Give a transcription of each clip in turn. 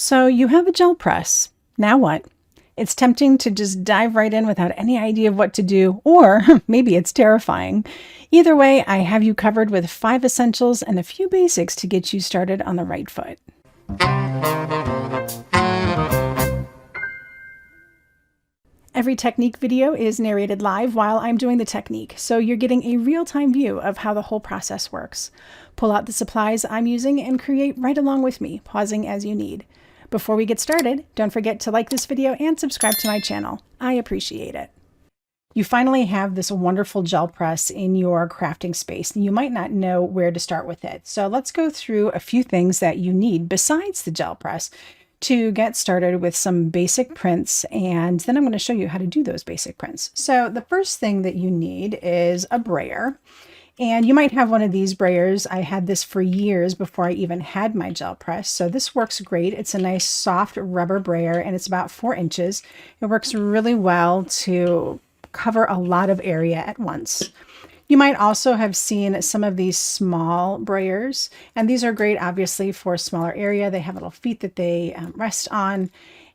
So you have a gel press. Now what? It's tempting to just dive right in without any idea of what to do, or maybe it's terrifying. Either way, I have you covered with 5 essentials and a few basics to get you started on the right foot. Every technique video is narrated live while I'm doing the technique, so you're getting a real-time view of how the whole process works. Pull out the supplies I'm using and create right along with me, pausing as you need. Before we get started, don't forget to like this video and subscribe to my channel. I appreciate it. You finally have this wonderful gel press in your crafting space, and you might not know where to start with it. So let's go through a few things that you need besides the gel press to get started with some basic prints, and then I'm going to show you how to do those basic prints. So the first thing that you need is a brayer. And you might have one of these brayers. I had this for years before I even had my gel press. So this works great. It's a nice soft rubber brayer and it's about 4 inches. It works really well to cover a lot of area at once. You might also have seen some of these small brayers, and these are great obviously for a smaller area. They have little feet that they rest on.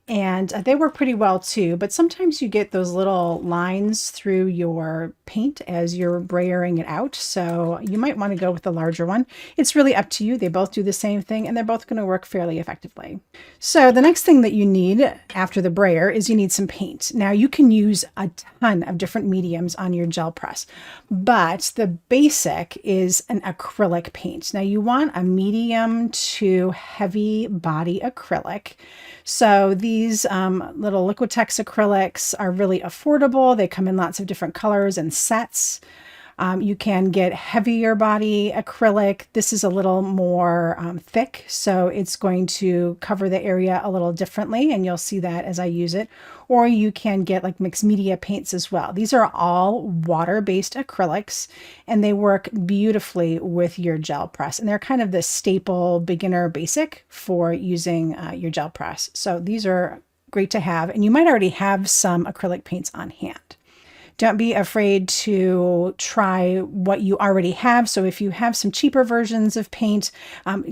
And they work pretty well too, but sometimes you get those little lines through your paint as you're brayering it out. So you might want to go with the larger one. It's really up to you. They both do the same thing and they're both going to work fairly effectively. So the next thing that you need after the brayer is you need some paint. Now you can use a ton of different mediums on your gel press, but the basic is an acrylic paint. Now you want a medium to heavy body acrylic. So these little Liquitex acrylics are really affordable. They come in lots of different colors and sets. You can get heavier body acrylic. This is a little more thick, so it's going to cover the area a little differently, and you'll see that as I use it. Or you can get like mixed media paints as well. These are all water-based acrylics, and they work beautifully with your gel press. And they're kind of the staple beginner basic for using your gel press. So these are great to have, and you might already have some acrylic paints on hand. Don't be afraid to try what you already have. So if you have some cheaper versions of paint,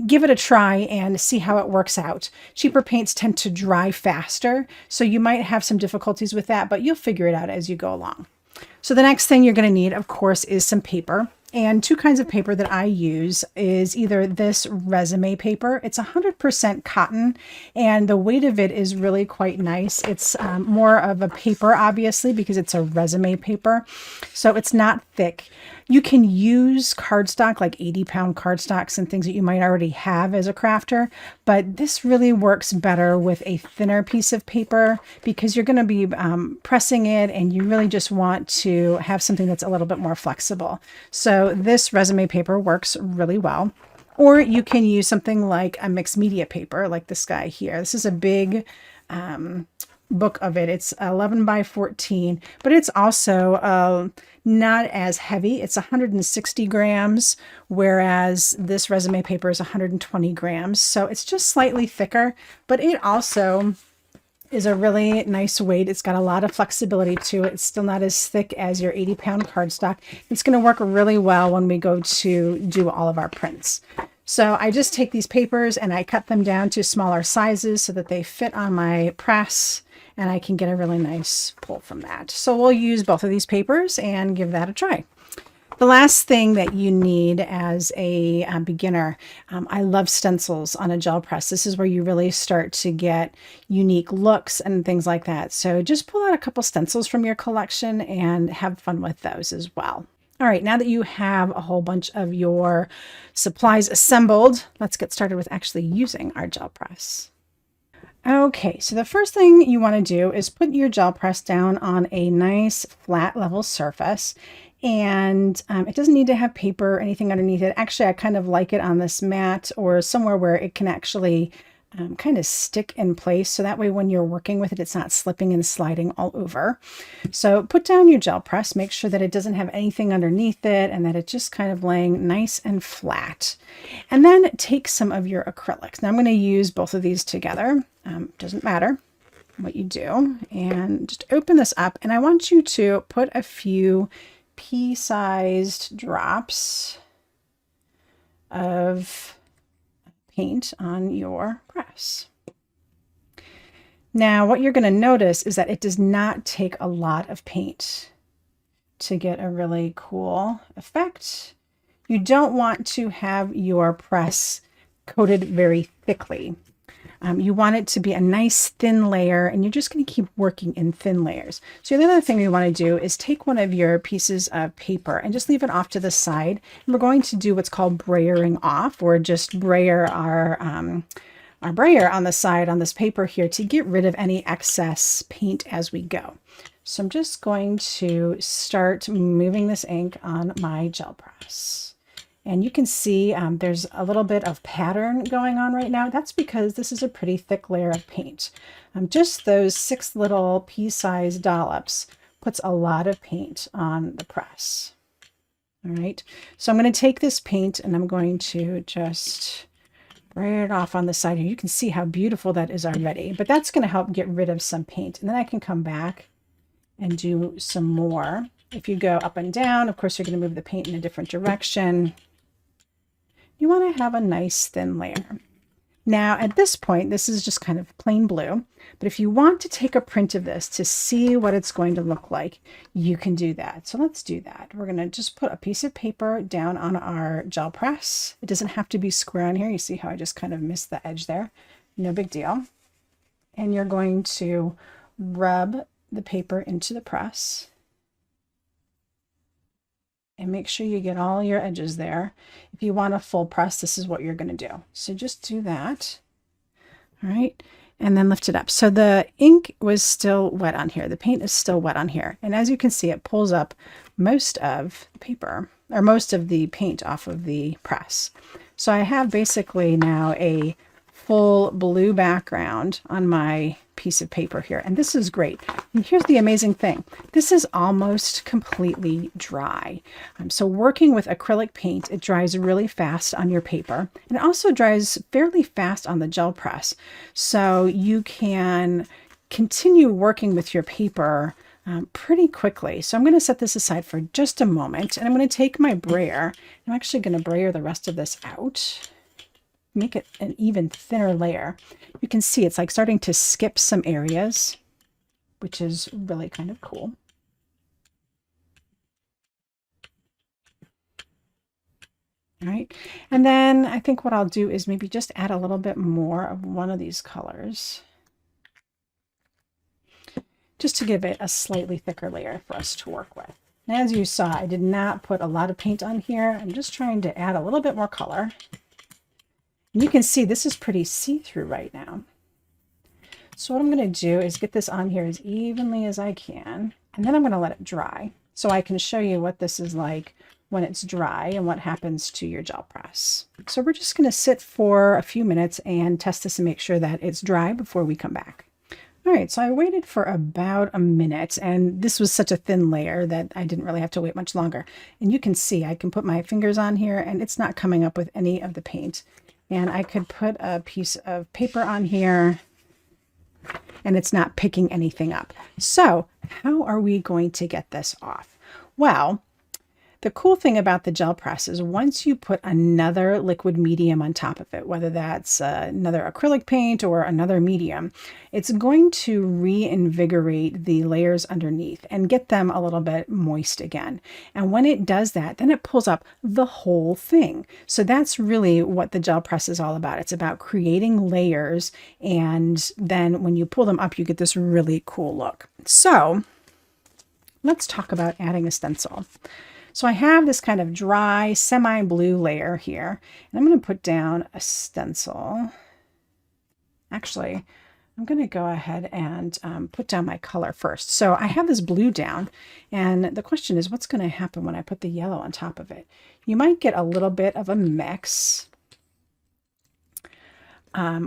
give it a try and see how it works out. Cheaper paints tend to dry faster, so you might have some difficulties with that, but you'll figure it out as you go along. So the next thing you're going to need, of course, is some paper. And 2 kinds of paper that I use is either this resume paper. It's 100% cotton, and the weight of it is really quite nice. It's more of a paper, obviously, because it's a resume paper. So it's not thick. You can use cardstock, like 80-pound cardstocks and things that you might already have as a crafter, but this really works better with a thinner piece of paper because you're going to be pressing it, and you really just want to have something that's a little bit more flexible. So this resume paper works really well. Or you can use something like a mixed media paper, like this guy here. This is a big book of it. It's 11 by 14, but it's also not as heavy. It's 160 grams, whereas this resume paper is 120 grams. So it's just slightly thicker, but it also is a really nice weight. It's got a lot of flexibility to it. It's still not as thick as your 80-pound cardstock. It's going to work really well when we go to do all of our prints. So I just take these papers and I cut them down to smaller sizes so that they fit on my press, and I can get a really nice pull from that. So we'll use both of these papers and give that a try. The last thing that you need as a beginner, I love stencils on a gel press. This is where you really start to get unique looks and things like that. So just pull out a couple stencils from your collection and have fun with those as well. All right, now that you have a whole bunch of your supplies assembled, let's get started with actually using our gel press. Okay, so the first thing you want to do is put your gel press down on a nice flat level surface. And it doesn't need to have paper or anything underneath it. Actually, I kind of like it on this mat or somewhere where it can actually kind of stick in place. So that way when you're working with it, it's not slipping and sliding all over. So put down your gel press, make sure that it doesn't have anything underneath it and that it's just kind of laying nice and flat. And then take some of your acrylics. Now I'm going to use both of these together. Doesn't matter what you do. And just open this up, and I want you to put a few pea-sized drops of paint on your press. Now, what you're going to notice is that it does not take a lot of paint to get a really cool effect. You don't want to have your press coated very thickly. You want it to be a nice thin layer, and you're just going to keep working in thin layers. So the other thing we want to do is take one of your pieces of paper and just leave it off to the side. And we're going to do what's called brayering off, or just brayer our brayer on the side on this paper here to get rid of any excess paint as we go. So I'm just going to start moving this ink on my gel press. And you can see there's a little bit of pattern going on right now. That's because this is a pretty thick layer of paint. Just those 6 little pea-sized dollops puts a lot of paint on the press. All right, so I'm going to take this paint and I'm going to just spray it off on the side here. You can see how beautiful that is already, but that's going to help get rid of some paint. And then I can come back and do some more. If you go up and down, of course, you're going to move the paint in a different direction. You want to have a nice thin layer. Now, at this point, this is just kind of plain blue, but if you want to take a print of this to see what it's going to look like, you can do that. So let's do that. We're going to just put a piece of paper down on our gel press. It doesn't have to be square on here. You see how I just kind of missed the edge there? No big deal. And you're going to rub the paper into the press. And make sure you get all your edges there. If you want a full press, this is what you're going to do. So just do that. All right. And then lift it up. So the ink was still wet on here. The paint is still wet on here. And as you can see, it pulls up most of the paper, or most of the paint off of the press. So I have basically now a full blue background on my piece of paper here. And this is great. And here's the amazing thing. This is almost completely dry. So working with acrylic paint, it dries really fast on your paper. And it also dries fairly fast on the gel press. So you can continue working with your paper pretty quickly. So I'm going to set this aside for just a moment. And I'm going to take my brayer. I'm actually going to brayer the rest of this out. Make it an even thinner layer. You can see it's like starting to skip some areas, which is really kind of cool. All right, and then I think what I'll do is maybe just add a little bit more of one of these colors, just to give it a slightly thicker layer for us to work with. And as you saw, I did not put a lot of paint on here. I'm just trying to add a little bit more color. You can see this is pretty see-through right now. So what I'm going to do is get this on here as evenly as I can, and then I'm going to let it dry so I can show you what this is like when it's dry and what happens to your gel press. So we're just going to sit for a few minutes and test this and make sure that it's dry before we come back. All right, so I waited for about a minute, and this was such a thin layer that I didn't really have to wait much longer. And you can see I can put my fingers on here and it's not coming up with any of the paint. And I could put a piece of paper on here and it's not picking anything up. So how are we going to get this off? Well, the cool thing about the gel press is once you put another liquid medium on top of it, whether that's another acrylic paint or another medium, it's going to reinvigorate the layers underneath and get them a little bit moist again. And when it does that, then it pulls up the whole thing. So that's really what the gel press is all about. It's about creating layers, and then when you pull them up, you get this really cool look. So let's talk about adding a stencil. So I have this kind of dry, semi-blue layer here, and I'm going to put down a stencil. Actually, I'm going to go ahead and put down my color first. So I have this blue down, and the question is, what's going to happen when I put the yellow on top of it? You might get a little bit of a mix,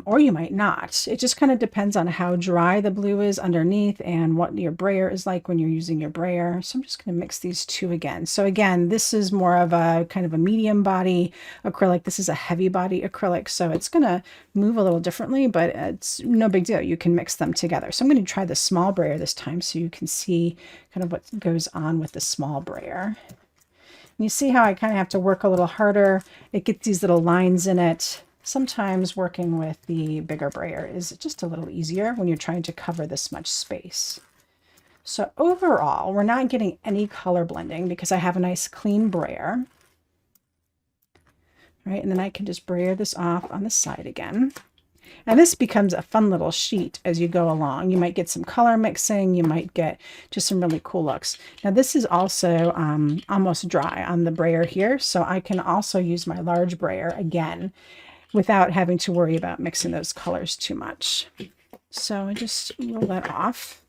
or you might not. It just kind of depends on how dry the blue is underneath and what your brayer is like when you're using your brayer. So I'm just going to mix these two again. So again, this is more of a kind of a medium body acrylic. This is a heavy body acrylic. So it's going to move a little differently, but it's no big deal. You can mix them together. So I'm going to try the small brayer this time so you can see kind of what goes on with the small brayer. And you see how I kind of have to work a little harder. It gets these little lines in it. sometimes working with the bigger brayer is just a little easier when you're trying to cover this much space. So overall, we're not getting any color blending because I have a nice clean brayer. Right, and then I can just brayer this off on the side again. And this becomes a fun little sheet as you go along. You might get some color mixing. You might get just some really cool looks. Now this is also almost dry on the brayer here, so I can also use my large brayer again without having to worry about mixing those colors too much. So I just roll that off.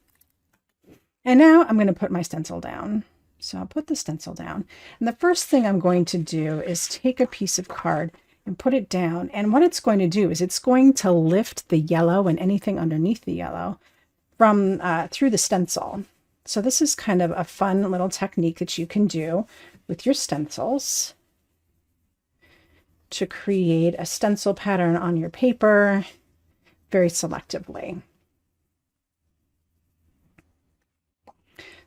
And now I'm going to put my stencil down. So I'll put the stencil down. And the first thing I'm going to do is take a piece of card and put it down. And what it's going to do is it's going to lift the yellow and anything underneath the yellow from through the stencil. So this is kind of a fun little technique that you can do with your stencils to create a stencil pattern on your paper very selectively.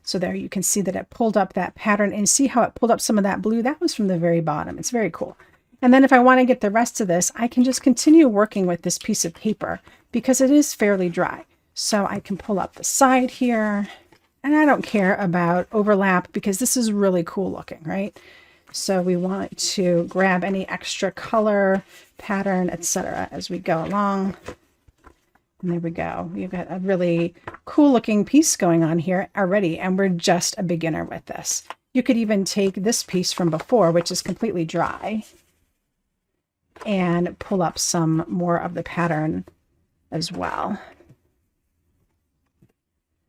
So there you can see that it pulled up that pattern, and see how it pulled up some of that blue? That was from the very bottom. It's very cool. And then if I want to get the rest of this, I can just continue working with this piece of paper because it is fairly dry. So I can pull up the side here, and I don't care about overlap because this is really cool looking, right? So we want to grab any extra color, pattern, etc. as we go along. And there we go. We've got a really cool looking piece going on here already, and we're just a beginner with this. You could even take this piece from before, which is completely dry, and pull up some more of the pattern as well.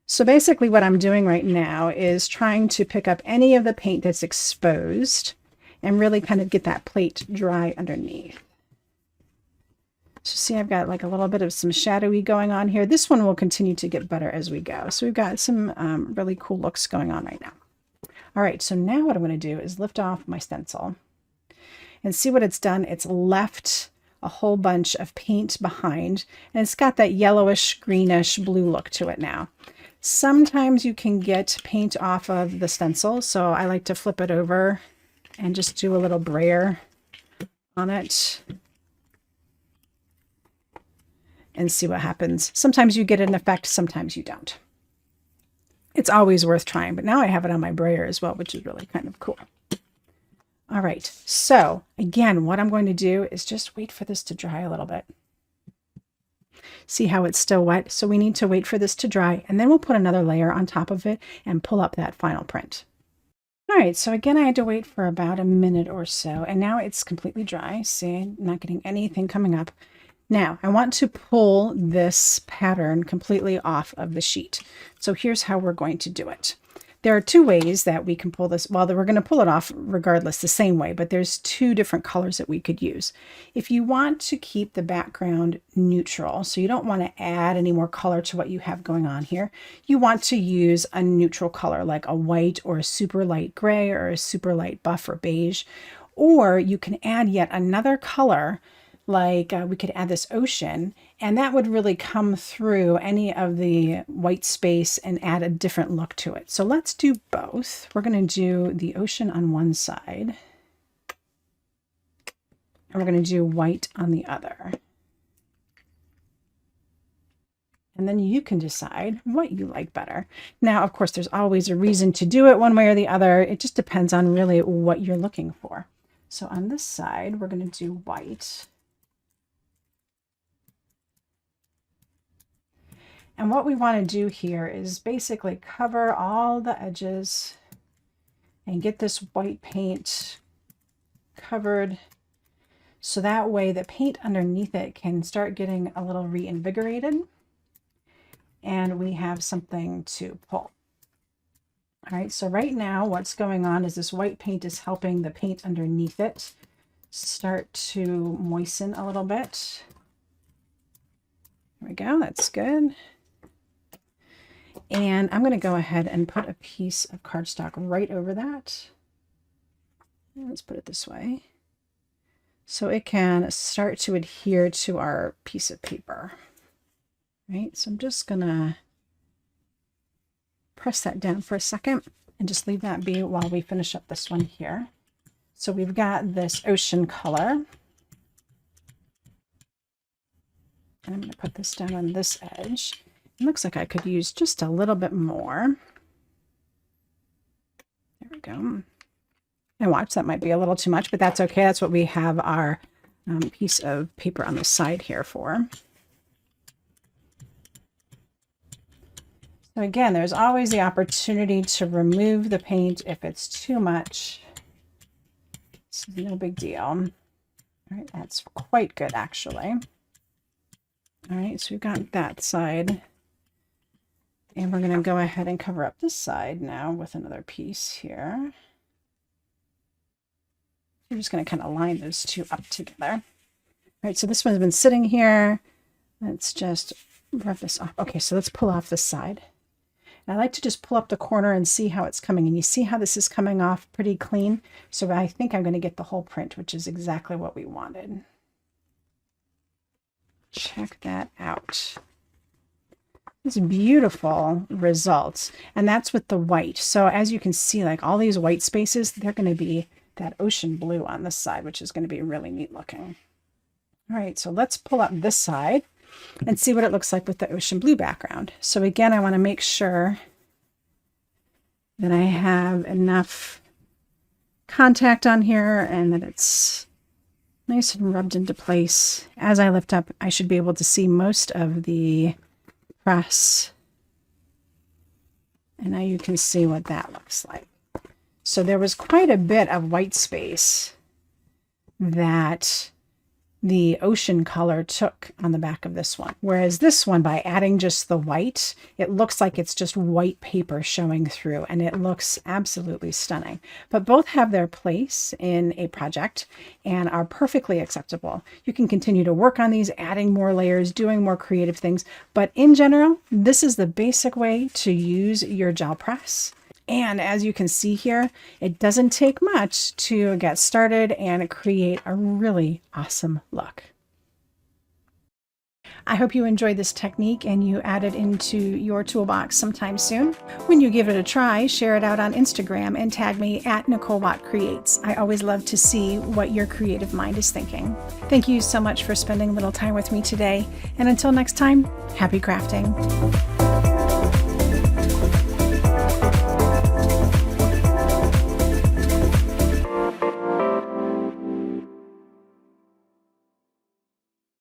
So basically what I'm doing right now is trying to pick up any of the paint that's exposed and really kind of get that plate dry underneath. So see, I've got like a little bit of some shadowy going on here. This one will continue to get better as we go. So we've got some really cool looks going on right now. All right, so now what I'm going to do is lift off my stencil and see what it's done. It's left a whole bunch of paint behind, and it's got that yellowish, greenish, blue look to it now. Sometimes you can get paint off of the stencil, so I like to flip it over and just do a little brayer on it and see what happens. Sometimes you get an effect, sometimes you don't. It's always worth trying, but now I have it on my brayer as well, which is really kind of cool. All right, so again, what I'm going to do is just wait for this to dry a little bit. See how it's still wet? So we need to wait for this to dry, and then we'll put another layer on top of it and pull up that final print. All right, so again, I had to wait for about a minute or so, and now it's completely dry. See, I'm not getting anything coming up. Now, I want to pull this pattern completely off of the sheet. So here's how we're going to do it. There are two ways that we can pull this. Well, we're going to pull it off regardless the same way, but there's two different colors that we could use. If you want to keep the background neutral, so you don't want to add any more color to what you have going on here, you want to use a neutral color like a white or a super light gray or a super light buff or beige, or you can add yet another color. Like we could add this ocean, and that would really come through any of the white space and add a different look to it. So let's do both. We're going to do the ocean on one side, and we're going to do white on the other. And then you can decide what you like better. Now, of course, there's always a reason to do it one way or the other. It just depends on really what you're looking for. So on this side, we're going to do white. And what we want to do here is basically cover all the edges and get this white paint covered so that way the paint underneath it can start getting a little reinvigorated and we have something to pull. All right, so right now what's going on is this white paint is helping the paint underneath it start to moisten a little bit. There we go, that's good. And I'm going to go ahead and put a piece of cardstock right over that. Let's put it this way, so it can start to adhere to our piece of paper. Right, so I'm just going to press that down for a second and just leave that be while we finish up this one here. So we've got this ocean color. And I'm going to put this down on this edge. It looks like I could use just a little bit more. There we go. And watch, that might be a little too much, but that's okay. That's what we have our piece of paper on the side here for. So again, there's always the opportunity to remove the paint if it's too much. This is no big deal. All right, that's quite good actually. All right, so we've got that side. And we're going to go ahead and cover up this side now with another piece here. I'm just going to kind of line those two up together. All right, so this one's been sitting here. Let's just rub this off. Okay, so let's pull off this side. And I like to just pull up the corner and see how it's coming. And you see how this is coming off pretty clean. So I think I'm going to get the whole print, which is exactly what we wanted. Check that out. It's beautiful results. And that's with the white. So as you can see, like all these white spaces, they're going to be that ocean blue on this side, which is going to be really neat looking. All right, so let's pull up this side and see what it looks like with the ocean blue background. So again, I want to make sure that I have enough contact on here and that it's nice and rubbed into place. As I lift up, I should be able to see most of the press. And now you can see what that looks like. So there was quite a bit of white space that the ocean color took on the back of this one. Whereas this one, by adding just the white, it looks like it's just white paper showing through, and it looks absolutely stunning. But both have their place in a project and are perfectly acceptable. You can continue to work on these, adding more layers, doing more creative things. But in general, this is the basic way to use your gel press. And as you can see here, it doesn't take much to get started and create a really awesome look. I hope you enjoyed this technique and you add it into your toolbox sometime soon. When you give it a try, share it out on Instagram and tag me at Nicole Watt Creates. I always love to see what your creative mind is thinking. Thank you so much for spending a little time with me today. And until next time, happy crafting.